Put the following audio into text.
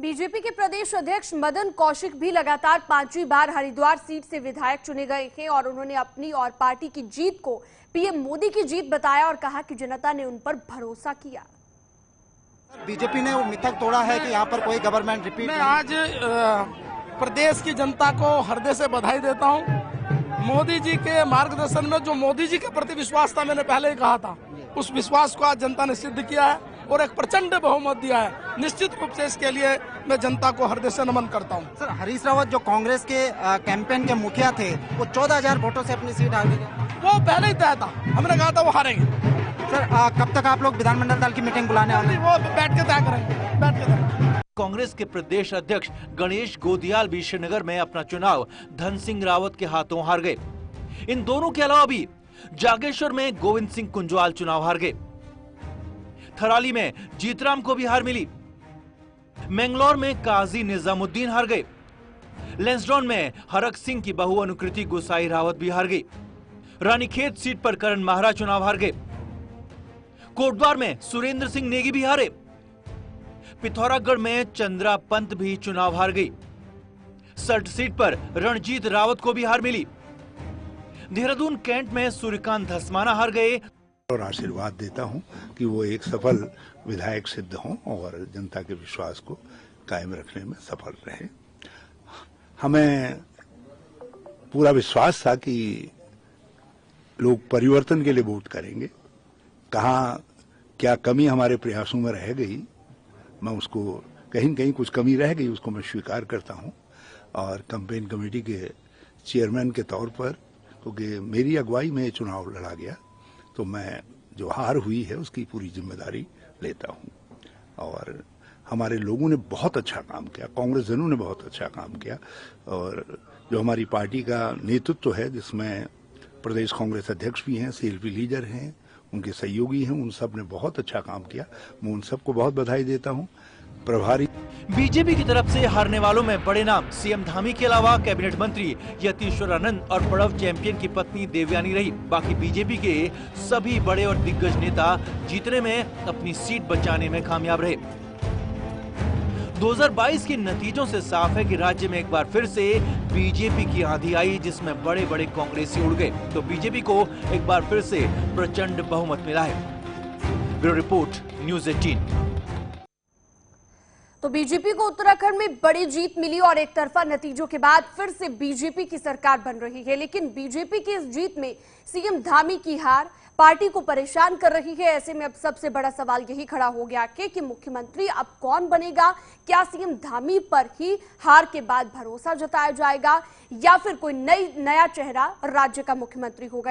BJP के प्रदेश अध्यक्ष मदन कौशिक भी लगातार 5वीं बार हरिद्वार सीट से विधायक चुने गए हैं और उन्होंने अपनी और पार्टी की जीत को पीएम मोदी की जीत बताया और कहा कि जनता ने उन पर भरोसा किया। बीजेपी ने वो मिथक तोड़ा है कि यहाँ पर कोई गवर्नमेंट रिपीट मैं आज प्रदेश की जनता को हृदय से बधाई देता हूँ। मोदी जी के मार्गदर्शन में जो मोदी जी के प्रति विश्वास था, मैंने पहले ही कहा था, उस विश्वास को आज जनता ने सिद्ध किया है और एक प्रचंड बहुमत दिया है। निश्चित रूप से इसके लिए मैं जनता को हृदय से नमन करता हूं। सर, हरीश रावत जो कांग्रेस के कैंपेन के मुखिया थे, वो 14,000 वोटों से अपनी सीट हार गए। वो पहले ही तय था, हमने कहा था वो हारेंगे। सर, कब तक आप लोग विधानमंडल दल की मीटिंग बुलाने वाले? वो बैठ के तय करेंगे, बैठ के तय। कांग्रेस के प्रदेश अध्यक्ष गणेश गोदियाल भी श्रीनगर में अपना चुनाव धन सिंह रावत के हाथों हार गए। इन दोनों के अलावा भी जागेश्वर में गोविंद सिंह कुंजवाल चुनाव हार गए। थराली में जीतराम को भी हार मिली। मैंगलोर में काजी निजामुद्दीन हार गए। लेंसडॉन में हरक सिंह की बहू अनुकृति गोसाई रावत भी हार गई। रानीखेत सीट पर करण माहरा चुनाव हार गए। कोटद्वार में सुरेंद्र सिंह नेगी भी हारे। पिथौरागढ़ में चंद्रा पंत भी चुनाव हार गई। सल्ट सीट पर रणजीत रावत को भी हार मिली। देहरादून कैंट में सूर्यकांत धस्माना हार गए। और आशीर्वाद देता हूं कि वो एक सफल विधायक सिद्ध हों और जनता के विश्वास को कायम रखने में सफल रहे। हमें पूरा विश्वास था कि लोग परिवर्तन के लिए वोट करेंगे। कहां क्या कमी हमारे प्रयासों में रह गई, मैं उसको कहीं न कहीं कुछ कमी रह गई, उसको मैं स्वीकार करता हूं। और कैंपेन कमेटी के चेयरमैन के तौर पर, क्योंकि मेरी अगुवाई में चुनाव लड़ा गया, तो मैं जो हार हुई है उसकी पूरी जिम्मेदारी लेता हूं। और हमारे लोगों ने बहुत अच्छा काम किया, कांग्रेस जनों ने बहुत अच्छा काम किया। और जो हमारी पार्टी का नेतृत्व है, जिसमें प्रदेश कांग्रेस अध्यक्ष भी हैं, सीएलपी लीडर हैं, उनके सहयोगी हैं, उन सब ने बहुत अच्छा काम किया। मैं उन सबको बहुत बधाई देता हूं। प्रभारी बीजेपी की तरफ से हारने वालों में बड़े नाम सीएम धामी के अलावा कैबिनेट मंत्री यतीश्वरानंद और पड़व चैंपियन की पत्नी देवयानी रही। बाकी बीजेपी के सभी बड़े और दिग्गज नेता जीतने में, अपनी सीट बचाने में कामयाब रहे। 2022 के नतीजों से साफ है कि राज्य में एक बार फिर से बीजेपी की आंधी आई, जिसमें बड़े बड़े कांग्रेसी उड़ गए, तो बीजेपी को एक बार फिर से प्रचंड बहुमत मिला है। Bureau report, news 18। तो बीजेपी को उत्तराखंड में बड़ी जीत मिली और एक तरफा नतीजों के बाद फिर से बीजेपी की सरकार बन रही है। लेकिन बीजेपी की इस जीत में सीएम धामी की हार पार्टी को परेशान कर रही है। ऐसे में अब सबसे बड़ा सवाल यही खड़ा हो गया कि मुख्यमंत्री अब कौन बनेगा। क्या सीएम धामी पर ही हार के बाद भरोसा जताया जाएगा या फिर कोई नया चेहरा राज्य का मुख्यमंत्री होगा।